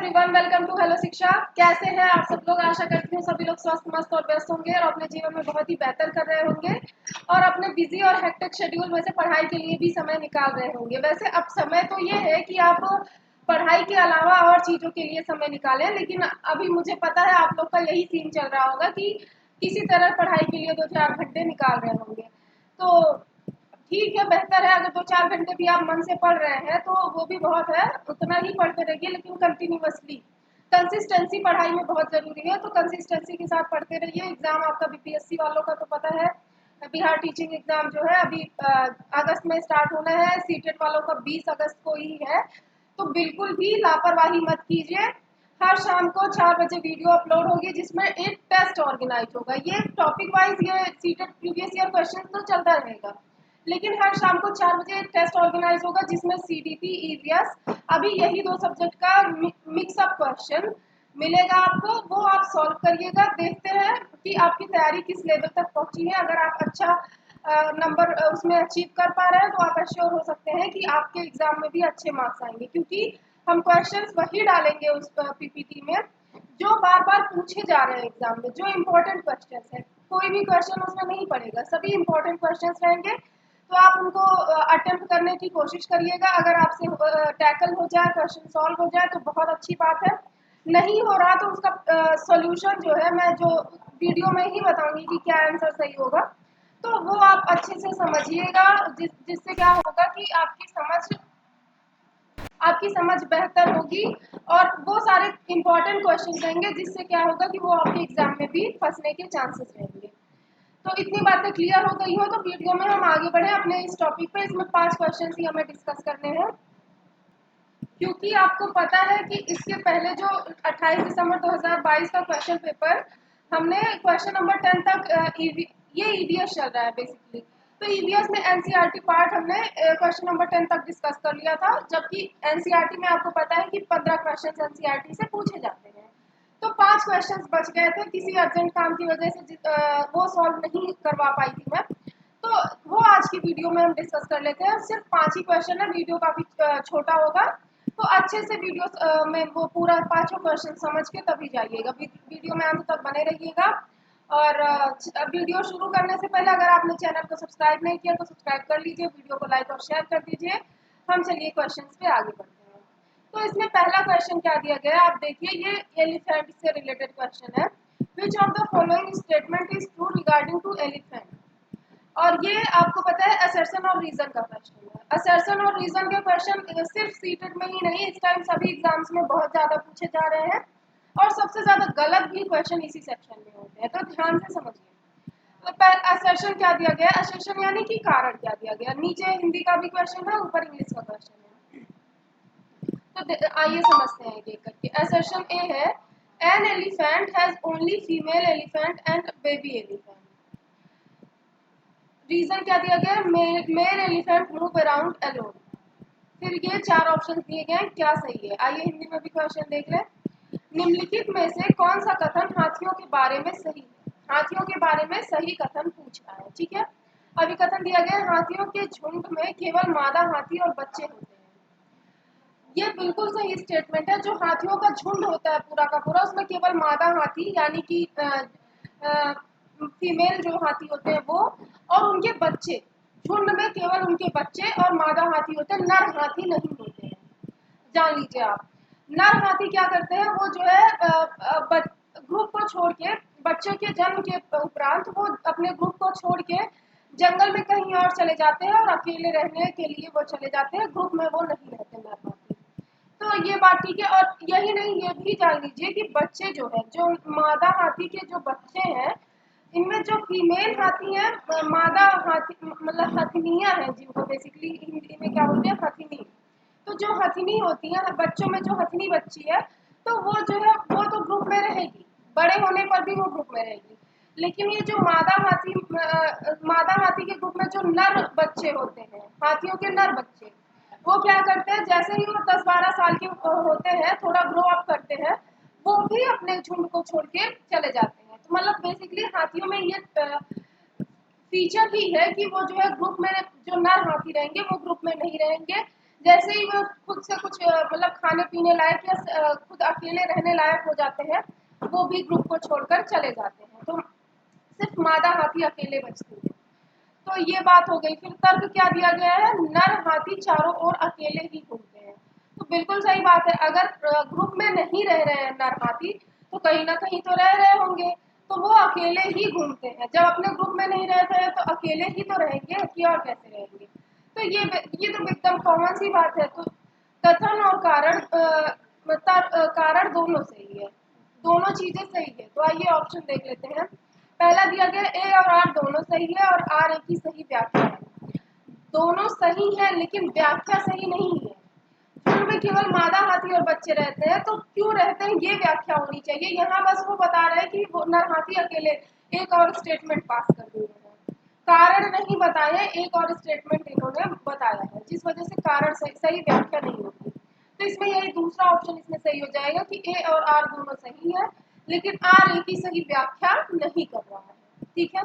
Everyone, welcome to hello शिक्षा। कैसे हैं आप सब लोग? आशा करती हूँ सभी लोग स्वस्थ, मस्त और व्यस्त होंगे और अपने जीवन में बहुत ही बेहतर कर रहे होंगे और अपने बिजी और हेक्टिक शेड्यूल में से पढ़ाई के लिए भी समय निकाल रहे होंगे। वैसे अब समय तो ये है कि आप पढ़ाई के अलावा और चीज़ों के लिए समय निकालें, लेकिन अभी मुझे पता है आप लोग का यही सीन चल रहा होगा कि किसी तरह पढ़ाई के लिए 2-4 घंटे निकाल रहे होंगे। तो ठीक है, बेहतर है अगर 2-4 घंटे भी आप मन से पढ़ रहे हैं तो वो भी बहुत है, उतना ही पढ़ते रहिए, लेकिन कंटिन्यूअसली। कंसिस्टेंसी पढ़ाई में बहुत ज़रूरी है, तो कंसिस्टेंसी के साथ पढ़ते रहिए। एग्ज़ाम आपका बीपीएससी वालों का तो पता है, बिहार टीचिंग एग्ज़ाम जो है अभी अगस्त में स्टार्ट होना है, सीटेट वालों का 20 अगस्त को ही है। तो बिल्कुल भी लापरवाही मत कीजिए। हर शाम को 4 बजे वीडियो अपलोड होगी जिसमें एक टेस्ट ऑर्गेनाइज होगा। ये टॉपिक वाइज ये सीटेट प्रीवियस ईयर क्वेश्चन तो चलता रहेगा, लेकिन हर शाम को 4 बजे एक टेस्ट ऑर्गेनाइज होगा जिसमें सीडीपी, ईवीएस, अभी यही 2 सब्जेक्ट का मिक्सअप क्वेश्चन मिलेगा आपको। वो आप सॉल्व करिएगा। देखते हैं कि आपकी तैयारी किस लेवल तक पहुंची है। अगर आप अच्छा नंबर उसमें अचीव कर पा रहे हैं तो आप एश्योर हो सकते हैं कि आपके एग्जाम में भी अच्छे मार्क्स आएंगे, क्योंकि हम क्वेश्चंस वही डालेंगे उस पीपीटी में जो बार बार पूछे जा रहे हैं एग्जाम में, जो इम्पोर्टेंट क्वेश्चन है। कोई भी क्वेश्चन उसमें नहीं पड़ेगा, सभी इम्पोर्टेंट क्वेश्चन रहेंगे। तो आप उनको अटेम्प्ट करने की कोशिश करिएगा। अगर आपसे टैकल हो जाए, क्वेश्चन सॉल्व हो जाए तो बहुत अच्छी बात है। नहीं हो रहा तो उसका सॉल्यूशन जो है मैं जो वीडियो में ही बताऊंगी कि क्या आंसर सही होगा, तो वो आप अच्छे से समझिएगा, जिससे क्या होगा कि आपकी समझ बेहतर होगी और वो सारे इंपॉर्टेंट क्वेश्चन रहेंगे, जिससे क्या होगा कि वो आपके एग्जाम में भी फंसने के चांसेस रहेंगे। तो इतनी बातें क्लियर हो गई हो तो वीडियो में हम आगे बढ़े अपने इस टॉपिक पे। इसमें 5 क्वेश्चन ही हमें डिस्कस करने हैं, क्योंकि आपको पता है कि इसके पहले जो 28 दिसंबर 2022 का क्वेश्चन पेपर हमने क्वेश्चन नंबर 10 तक ये ईवीएस चल रहा है बेसिकली, तो ईवीएस में एनसीईआरटी पार्ट हमने क्वेश्चन नंबर 10 तक डिस्कस कर लिया था, जबकि एनसीईआरटी में आपको पता है कि 15 क्वेश्चन एनसीईआरटी से पूछे जाते हैं। तो 5 क्वेश्चंस बच गए थे, किसी अर्जेंट काम की वजह से वो सॉल्व नहीं करवा पाई थी मैं, तो वो आज की वीडियो में हम डिस्कस कर लेते हैं। सिर्फ 5 ही क्वेश्चन है, वीडियो काफी छोटा होगा, तो अच्छे से वीडियो में वो पूरा 5 क्वेश्चन समझ के तभी जाइएगा। वीडियो में अंत तक बने रहिएगा। और वीडियो शुरू करने से पहले अगर आपने चैनल को सब्सक्राइब नहीं किया तो सब्सक्राइब कर लीजिए, वीडियो को लाइक और शेयर कर दीजिए। हम चलिए क्वेश्चंस पे आगे बढ़ते हैं। तो इसमें पहला क्वेश्चन क्या दिया गया है, आप देखिए, ये एलिफेंट से रिलेटेड क्वेश्चन है। Which of the following statement is true regarding to elephant. और ये आपको पता है असर्शन और रीजन का क्वेश्चन है। असर्शन और रीजन के क्वेश्चन सिर्फ सीटेट में ही नहीं, इस टाइम सभी एग्जाम्स में बहुत ज्यादा पूछे जा रहे हैं और सबसे ज्यादा गलत भी क्वेश्चन इसी सेक्शन में होते हैं, तो ध्यान से समझिए। तो असर्शन क्या दिया गया? असर्शन यानी कि कारण क्या दिया गया। नीचे हिंदी का भी क्वेश्चन है, ऊपर इंग्लिश का क्वेश्चन है, तो आइए समझते हैं एक एक करके। असर्शन ए है, an elephant has only female elephant and baby elephant. Reason क्या दिया गया? Male elephant move around alone. फिर ये 4 ऑप्शन दिए गए हैं, क्या सही है। आइए हिंदी में भी क्वेश्चन देख लें। निम्नलिखित में से कौन सा कथन हाथियों के बारे में सही है? हाथियों के बारे में सही कथन पूछ रहा है, ठीक है। अभी कथन दिया गया है, हाथियों के झुंड में केवल मादा हाथी और बच्चे होते हैं। ये बिल्कुल सही स्टेटमेंट है। जो हाथियों का झुंड होता है पूरा का पूरा, उसमें केवल मादा हाथी यानी कि फीमेल जो हाथी होते हैं वो और उनके बच्चे, झुंड में केवल उनके बच्चे और मादा हाथी होते हैं, नर हाथी नहीं होते हैं। जान लीजिए आप। नर हाथी क्या करते हैं, वो जो है ग्रुप को छोड़ के, बच्चों के जन्म के उपरांत वो अपने ग्रुप को छोड़ के जंगल में कहीं और चले जाते हैं और अकेले रहने के लिए वो चले जाते हैं, ग्रुप में वो नहीं रहते नर हाथी। तो ये बात ठीक है। और यही नहीं, ये भी जान लीजिए कि बच्चे जो है, जो मादा हाथी के जो बच्चे हैं, इनमें जो फीमेल हाथी है, मादा हाथी मतलब हथिनियां हैं, जिनको बेसिकली हिंदी में क्या बोलते हैं, हथिनी। तो जो हथिनी होती है, बच्चों में जो हथिनी बच्ची है, तो वो जो है वो तो ग्रुप में रहेगी, बड़े होने पर भी वो ग्रुप में रहेगी। लेकिन ये जो मादा हाथी के ग्रुप में जो नर बच्चे होते हैं, हाथियों के नर बच्चे, वो क्या करते हैं, जैसे ही वो 10-12 साल के होते हैं, थोड़ा ग्रो अप करते हैं, वो भी अपने झुंड को छोड़ के चले जाते हैं। तो मतलब बेसिकली हाथियों में ये फीचर ही है कि वो जो है ग्रुप में, जो नर हाथी रहेंगे वो ग्रुप में नहीं रहेंगे, जैसे ही वो खुद से कुछ मतलब खाने पीने लायक या खुद अकेले रहने लायक हो जाते हैं, वो भी ग्रुप को छोड़कर चले जाते हैं। तो सिर्फ मादा हाथी अकेले बचती है। तो ये बात हो गई। फिर तर्क क्या दिया गया है, नर हाथी चारों ओर अकेले ही घूमते हैं। तो बिल्कुल सही बात है। अगर ग्रुप में नहीं रह रहे हैं नर हाथी, तो कहीं ना कहीं तो रह रहे होंगे, तो वो अकेले ही घूमते हैं। जब अपने ग्रुप में नहीं रहते हैं तो अकेले ही तो रहेंगे, कि और कैसे रहेंगे। तो ये तो एकदम कॉमन सी बात है। तो कथन और कारण कारण दोनों सही है, दोनों चीजें सही है। तो आइए ऑप्शन देख लेते हैं। पहला दिया गया ए और आर दोनों सही है, और आर एक ही सही व्याख्या है। दोनों सही है लेकिन व्याख्या सही नहीं है। झुंड में केवल मादा हाथी और बच्चे रहते हैं, तो क्यों रहते हैं ये व्याख्या होनी चाहिए। यहाँ बस वो बता रहे हैं कि वो नर हाथी अकेले, एक और स्टेटमेंट पास कर दिए हैं, कारण नहीं बताए, एक और स्टेटमेंट इन्होंने बताया है, जिस वजह से कारण सही व्याख्या नहीं होती। तो इसमें यही दूसरा ऑप्शन इसमें सही हो जाएगा कि ए और आर दोनों सही है, लेकिन आर एक ही सही व्याख्या नहीं कर रहा है। ठीक है,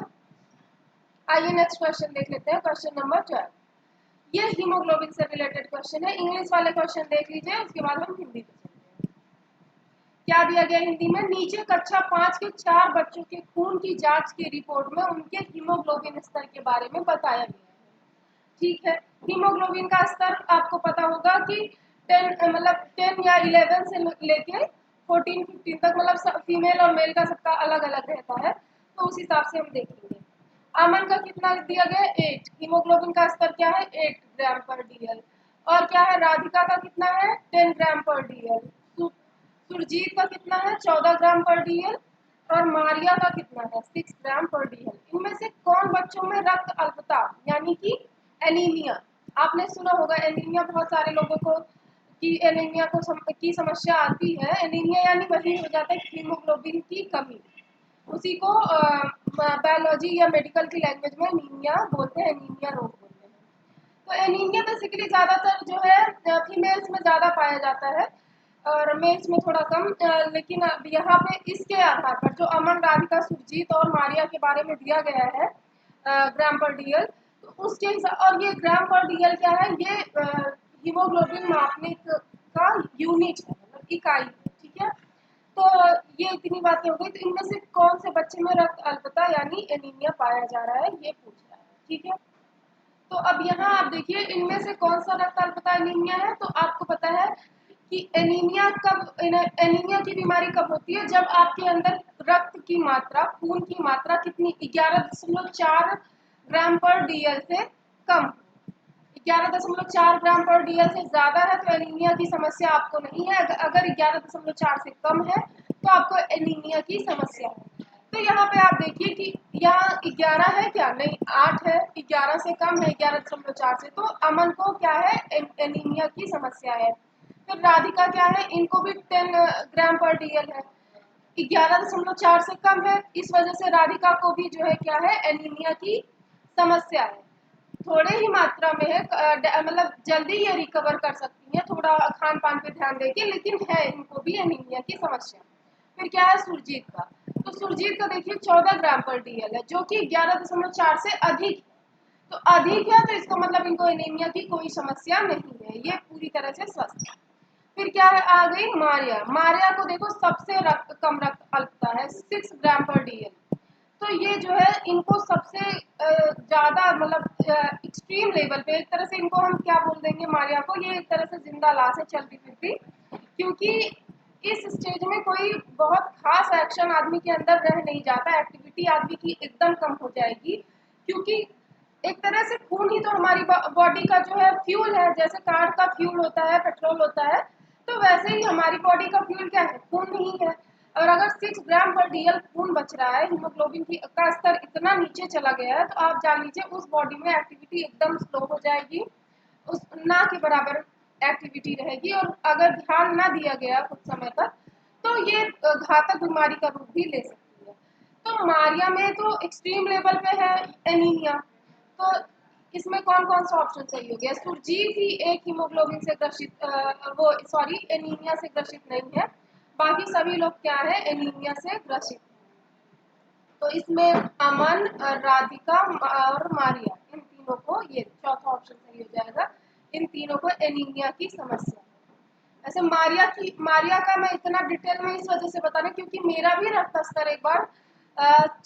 आइए नेक्स्ट क्वेश्चन देख लेते हैं। क्वेश्चन नंबर 12, ये हीमोग्लोबिन से रिलेटेड क्वेश्चन है। इंग्लिश वाले क्वेश्चन देख लीजिए, उसके बाद हम हिंदी पे चलते हैं। क्या दिया गया हिंदी में, नीचे कक्षा 5 के 4 बच्चों के खून की जांच की रिपोर्ट में उनके हीमोग्लोबिन स्तर के बारे में बताया गया है। ठीक है, हीमोग्लोबिन का स्तर आपको पता होगा कि 10 या 11 से लेके 14-15 तक, मतलब फीमेल और मेल का सबका अलग अलग रहता है। तो उस हिसाब से हम देखेंगे। अमन का कितना दिया गया, 8। हीमोग्लोबिन का स्तर क्या है, 8 ग्राम पर डीएल। और क्या है, राधिका का कितना है, 10 ग्राम पर डीएल। सुरजीत का कितना है, 14 ग्राम पर डीएल। और मारिया का कितना है, 6 ग्राम पर डीएल। इनमें से कौन बच्चों में रक्त अल्पता यानी कि एनीमिया, आपने सुना होगा एनीमिया, बहुत सारे लोगों को कि एनीमिया की समस्या आती है। एनीमिया यानी वही हो जाता है हीमोग्लोबिन की कमी। उसी को बायोलॉजी या मेडिकल की लैंग्वेज में एनीमिया बोलते हैं, एनीमिया रोग बोलते हैं। तो एनीमिया बेसिकली ज़्यादातर जो है फीमेल्स में ज़्यादा पाया जाता है, और मेल्स में थोड़ा कम। लेकिन अब यहाँ पे इसके आधार पर जो अमन, राधिका, सुरजीत और मारिया के बारे में दिया गया है ग्राम पर डीएल, तो उसके हिसाब, और ये ग्राम पर डीएल क्या है, ये हीमोग्लोबिन मापने का यूनिट है, मतलब इकाई है। ठीक है, तो ये इतनी बातें हो गई। तो इनमें से कौन से बच्चे में रक्त अल्पता यानी एनीमिया पाया जा रहा है, ये पूछ रहा है। ठीक है, तो अब यहाँ आप देखिए इनमें से कौन सा रक्त अल्पता एनीमिया है। तो आपको पता है कि एनीमिया की बीमारी कब होती है, जब आपके अंदर रक्त की मात्रा, खून की मात्रा कितनी, 11.4 ग्राम पर डीएल से कम। 11.4 ग्राम पर डीएल से ज्यादा है तो एनीमिया की समस्या आपको नहीं है। अगर 11.4 से कम है तो आपको एनीमिया की समस्या है। तो यहाँ पे आप देखिए कि यहाँ 11 है क्या, नहीं 8 है, 11 से कम है 11.4 से, तो अमन को क्या है, एनीमिया की समस्या है। फिर राधिका क्या है, इनको भी 10 ग्राम पर डीएल है, 11.4 से कम है, इस वजह से राधिका को भी जो है क्या है, एनीमिया की समस्या है। थोड़े ही मात्रा में है, मतलब जल्दी ये रिकवर कर सकती है थोड़ा खान पान पे ध्यान देके, लेकिन है इनको भी एनीमिया की समस्या। फिर क्या है सुरजीत का, तो सुरजीत का देखिए 14 ग्राम पर डीएल है, जो कि 11.4 से अधिक। तो अधिक है तो इसका मतलब इनको एनीमिया की कोई समस्या नहीं है, ये पूरी तरह से स्वस्थ है। फिर क्या है, आ गई मारिया। मारिया को देखो सबसे कम रक्त अल्पता है, 6 ग्राम पर डीएल। तो ये जो है इनको सबसे ज्यादा, मतलब एक्सट्रीम लेवल पे, एक तरह से इनको हम क्या बोल देंगे, मारिया को ये एक तरह से जिंदा लाश है चलती फिरती, क्योंकि इस स्टेज में कोई बहुत खास एक्शन आदमी के अंदर रह नहीं जाता, एक्टिविटी आदमी की एकदम कम हो जाएगी। क्योंकि एक तरह से खून ही तो हमारी बॉडी का जो है फ्यूल है, जैसे कार का फ्यूल होता है, पेट्रोल होता है, तो वैसे ही हमारी बॉडी का फ्यूल क्या है, खून ही है। और अगर 6 ग्राम पर डीएल खून बच रहा है, हीमोग्लोबिन की का स्तर इतना नीचे चला गया है, तो आप जान लीजिए उस बॉडी में एक्टिविटी एकदम स्लो हो जाएगी, उस ना के बराबर एक्टिविटी रहेगी। और अगर ध्यान ना दिया गया कुछ समय तक, तो ये घातक बीमारी का रूप भी ले सकती है। तो मारिया में तो एक्सट्रीम लेवल पे है एनीमिया। तो इसमें कौन कौन सा ऑप्शन सही हो गया, सुरजीत ही एक हीमोग्लोबिन से ग्रसित, वो सॉरी एनीमिया से ग्रसित नहीं है, बाकी सभी लोग क्या है, एनीमिया से ग्रसित। तो इसमें अमन, राधिका और मारिया, इन तीनों को, ये चौथा ऑप्शन सही हो जाएगा इन तीनों को एनीमिया की समस्या है। ऐसे मारिया का मैं इतना डिटेल में इस वजह से बता रही हूँ क्योंकि मेरा भी रक्त स्तर एक बार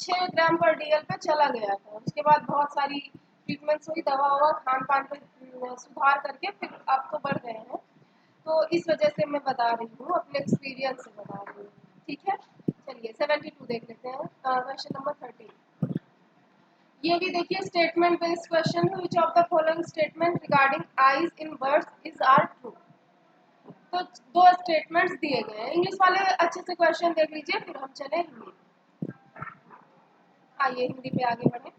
6 ग्राम पर डीएल पे चला गया था। उसके बाद बहुत सारी ट्रीटमेंट्स हुई, दवा हुआ, खान पान पे सुधार करके फिर अब तो बढ़ गए हैं। तो इस वजह से मैं बता रही हूँ, अपने एक्सपीरियंस से बता रही हूँ। ठीक है, चलिए 72 देख लेते हैं। क्वेश्चन नंबर 13, ये भी देखिए स्टेटमेंट बेस्ड क्वेश्चन है। Which of the following statement regarding eyes in birds is are true. तो दो स्टेटमेंट्स दिए गए हैं। इंग्लिश वाले अच्छे से क्वेश्चन देख लीजिए, फिर हम चले हिंदी। आइए हिंदी पे आगे बढ़े।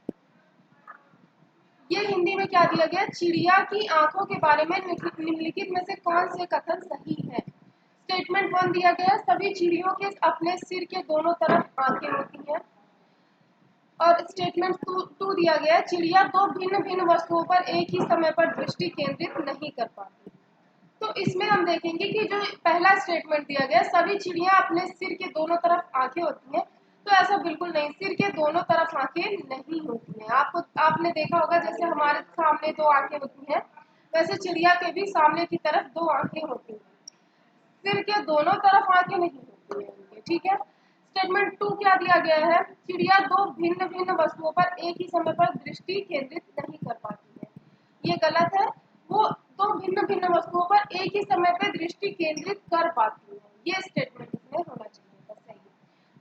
ये हिंदी में क्या दिया गया, चिड़िया की आंखों के बारे में निम्नलिखित में से कौन से कथन सही है। स्टेटमेंट 1 दिया गया, सभी चिड़ियों के अपने सिर के दोनों तरफ आंखें होती हैं। और स्टेटमेंट 2 दिया गया, चिड़िया दो भिन्न भिन्न वस्तुओं पर एक ही समय पर दृष्टि केंद्रित नहीं कर पाती। तो इसमें हम देखेंगे कि जो पहला स्टेटमेंट दिया गया, सभी चिड़िया अपने सिर के दोनों तरफ आंखें होती हैं, तो ऐसा बिल्कुल नहीं, सिर के दोनों तरफ आंखें नहीं होती हैं। आपने देखा होगा जैसे हमारे सामने दो आंखें होती हैं, वैसे चिड़िया के भी सामने की तरफ दो आंखें होती हैं, सिर के दोनों तरफ आंखें नहीं होती हैं उनके। ठीक है, स्टेटमेंट 2 क्या दिया गया है, चिड़िया दो भिन्न भिन्न वस्तुओं पर एक ही समय पर दृष्टि केंद्रित नहीं कर पाती है। ये गलत है, वो दो भिन्न भिन्न वस्तुओं पर एक ही समय पर दृष्टि केंद्रित कर पाती है। ये स्टेटमेंट इसमें होना चाहिए था सही।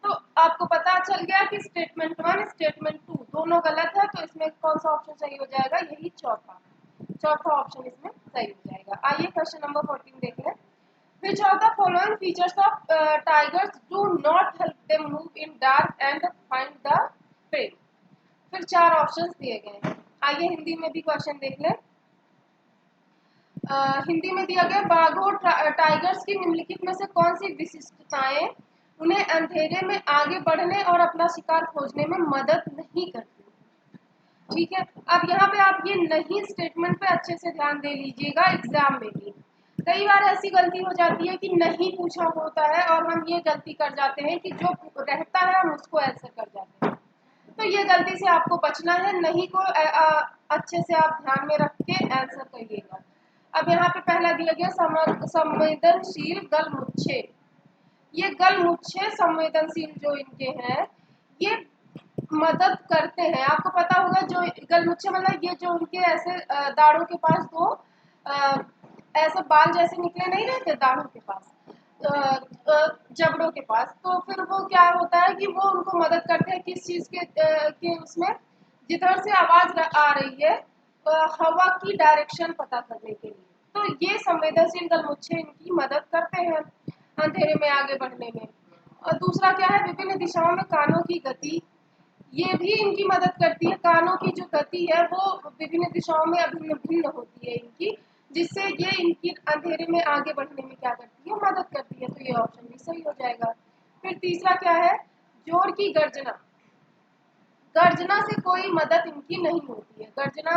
तो आपको पता चल गया कि स्टेटमेंट 1 स्टेटमेंट 2 दोनों गलत है, तो इसमें कौन सा ऑप्शन सही हो जाएगा, यही चौथा ऑप्शन इसमें सही हो जाएगा। आइए क्वेश्चन नंबर 14 देख लें। Which of the following features of tigers do not help them move in dark and find the prey? फिर 4 ऑप्शंस दिए गए हैं। आइए हिंदी में भी क्वेश्चन देख लें। हिंदी में दिया गया, बाघों टाइगर्स की निम्नलिखित में से कौन सी विशिष्टताएं उन्हें अंधेरे में आगे बढ़ने और अपना शिकार खोजने में मदद नहीं करती। ठीक है, अब यहाँ पे आप ये नहीं स्टेटमेंट पे अच्छे से ध्यान दे लीजिएगा। एग्जाम में भी कई बार ऐसी गलती हो जाती है कि नहीं पूछा होता है और हम ये गलती कर जाते हैं कि जो रहता है हम उसको आंसर कर जाते हैं। तो ये गलती से आपको बचना है, नहीं को अच्छे से आप ध्यान में रख के आंसर करिएगा। अब यहाँ पे पहला दिया गया, संवेदनशील गलमुच्छे। ये गलमुच्छे संवेदनशील जो इनके हैं, ये मदद करते हैं। आपको पता होगा जो गलमुच्छे मतलब ये जो उनके ऐसे दाढ़ों के पास दो ऐसे बाल जैसे निकले नहीं रहते दाढ़ों के पास, जबड़ों के पास, तो फिर वो क्या होता है कि वो उनको मदद करते हैं किस चीज के उसमें, जिधर से आवाज आ रही है हवा की डायरेक्शन पता करने के लिए। तो ये संवेदनशील गलमुच्छे इनकी मदद करते हैं अंधेरे में आगे बढ़ने में। और दूसरा क्या है, विभिन्न दिशाओं में कानों की गति, ये भी इनकी मदद करती है। कानों की जो गति है वो विभिन्न दिशाओं में अभिन्न भिन्न होती है इनकी, जिससे ये इनकी अंधेरे में आगे बढ़ने में क्या करती है, मदद करती है। तो ये ऑप्शन भी सही हो जाएगा। फिर तीसरा क्या है, जोर की गर्जना। गर्जना से कोई मदद इनकी नहीं होती है। गर्जना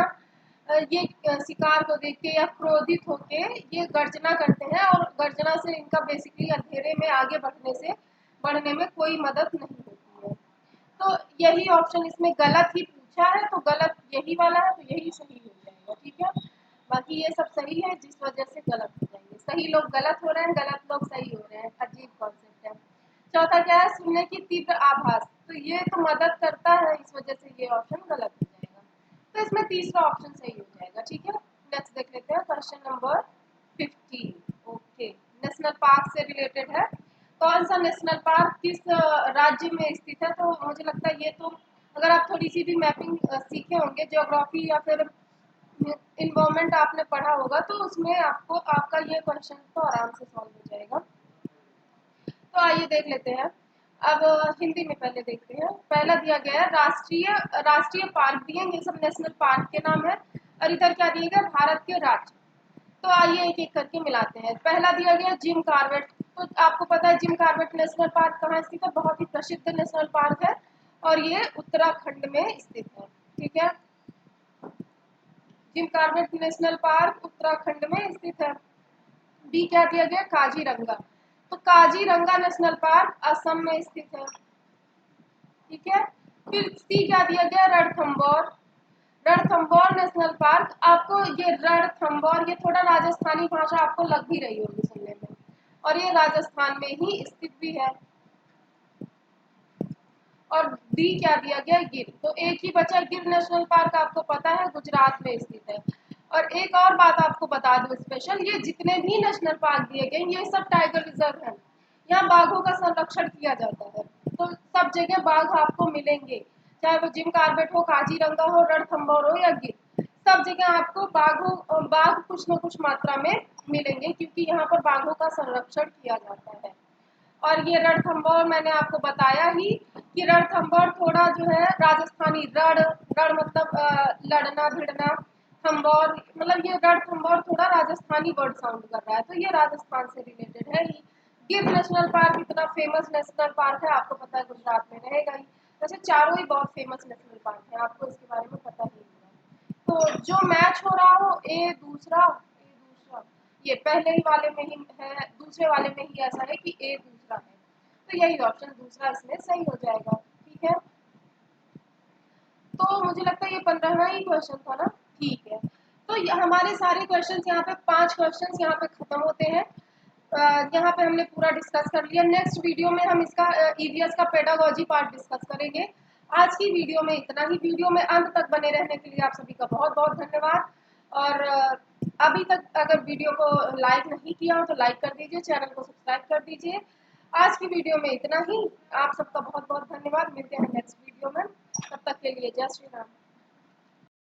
ये शिकार को देख के या क्रोधित होके ये गर्जना करते हैं, और गर्जना से इनका बेसिकली अंधेरे में आगे बढ़ने में कोई मदद नहीं होती है। तो यही ऑप्शन इसमें गलत ही पूछा है, तो गलत यही वाला है, तो यही सही हो जाएगा। ठीक है, बाकी ये सब सही है, जिस वजह से गलत हो जाएंगे। सही लोग गलत हो रहे हैं, गलत लोग सही हो रहे हैं, अजीब कॉन्सेप्ट है। चौथा क्या है, सुनने की तीव्र आभास, तो ये तो मदद करता है, इस वजह से ये ऑप्शन गलत हो जाएगा। तो इसमें तीसरा ऑप्शन सही हो जाएगा। ठीक है, नेक्स्ट देख लेते हैं question number 15। Okay, national park से रिलेटेड है। कौन सा नेशनल पार्क किस राज्य में स्थित है, तो मुझे लगता है ये तो अगर आप थोड़ी सी भी मैपिंग सीखे होंगे, ज्योग्राफी या फिर इन्वायरमेंट आपने पढ़ा होगा, तो उसमें आपको आपका ये क्वेश्चन तो आराम से सॉल्व हो जाएगा। तो आइए देख लेते हैं। अब हिंदी में पहले देखते हैं। पहला दिया गया है राष्ट्रीय पार्क दिए, ये सब नेशनल पार्क के नाम है। और इधर क्या दिया गया, भारत के राज्य। तो आइए एक एक करके मिलाते हैं। पहला दिया गया जिम कॉर्बेट। तो आपको पता है जिम कॉर्बेट नेशनल पार्क कहाँ स्थित है, बहुत ही प्रसिद्ध नेशनल पार्क है और ये उत्तराखंड में स्थित है। ठीक है, Jim Corbett national park Uttarakhand में स्थित है। बी क्या दिया गया, काजीरंगा। तो काजीरंगा नेशनल पार्क असम में स्थित है। ठीक है, फिर सी क्या दिया गया, रणथंभौर। रणथंभौर नेशनल पार्क, आपको ये रणथंभौर, ये थोड़ा राजस्थानी भाषा आपको लग भी रही होगी सुनने में, और ये राजस्थान में ही स्थित भी है। और डी क्या दिया गया, गिर, तो एक ही बचा गिर नेशनल पार्क, आपको पता है गुजरात में स्थित है। और एक और बात आपको बता दूं स्पेशल, ये जितने भी नेशनल पार्क दिए गए ये सब टाइगर रिजर्व है, यहाँ बाघों का संरक्षण किया जाता है, तो सब जगह बाघ आपको मिलेंगे, चाहे वो जिम कार्बेट हो, काजीरंगा हो, रणथंभौर हो या गिर, सब जगह आपको बाघ कुछ न कुछ मात्रा में मिलेंगे, क्योंकि यहाँ पर बाघों का संरक्षण किया जाता है। और ये रणथंभौर मैंने आपको बताया ही कि रणथंभौर थोड़ा जो है राजस्थानी, रण मतलब लड़ना भिड़ना, थंभौर मतलब ये रणथंभौर थोड़ा राजस्थानी वर्ड साउंड कर रहा है, तो ये राजस्थान से रिलेटेड है ही। गिर नेशनल पार्क इतना फेमस नेशनल पार्क है, आपको पता है गुजरात में रहेगा ही, वैसे चारों ही बहुत फेमस नेशनल पार्क है, आपको इसके बारे में पता ही होगा। तो जो मैच हो रहा हो, ए दूसरा, ये पहले ही वाले में ही है, दूसरे वाले में ही ऐसा है कि ए दूसरा है, तो यही ऑप्शन दूसरा इसमें सही हो जाएगा। ठीक है, तो मुझे लगता है ये 15वां ही क्वेश्चन था ना। ठीक है, तो हमारे सारे क्वेश्चंस यहाँ पे 5 क्वेश्चंस यहाँ पे खत्म होते हैं। यहाँ पे हमने पूरा डिस्कस कर लिया। नेक्स्ट वीडियो में हम इसका ईवीएस का पेडागोजी पार्ट डिस्कस करेंगे। आज की वीडियो में इतना ही। वीडियो में अंत तक बने रहने के लिए आप सभी का बहुत बहुत धन्यवाद। और अभी तक अगर वीडियो को लाइक नहीं किया हो तो लाइक कर दीजिए, चैनल को सब्सक्राइब कर दीजिए। आज की वीडियो में इतना ही। आप सबका बहुत बहुत धन्यवाद। मिलते हैं नेक्स्ट वीडियो में, तब तक के लिए जय श्री राम।